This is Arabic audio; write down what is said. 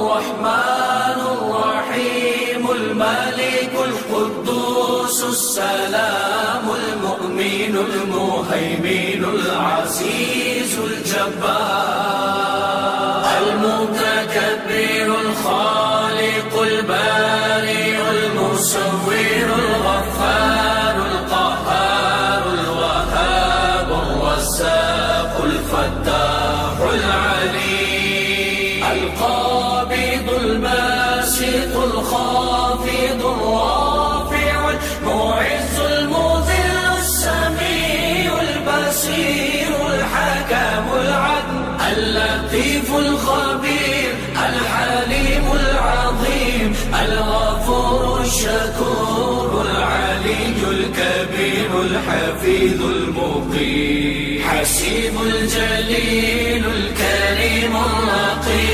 الرحمن الرحيم الملك القدوس السلام المؤمن المهيمن العزيز الجبار المتكبر الخالق البارئ المصور الغفار القهار الوهاب الرزاق الفتاح العليم القابض الباسط الخافض الرافع المعز المذل السميع البصير الحكم العدل اللطيف الخبير الحليم العظيم الغفور الشكور العلي الكبير الحفيظ المقيم حسيب الجليل الكريم الرقيب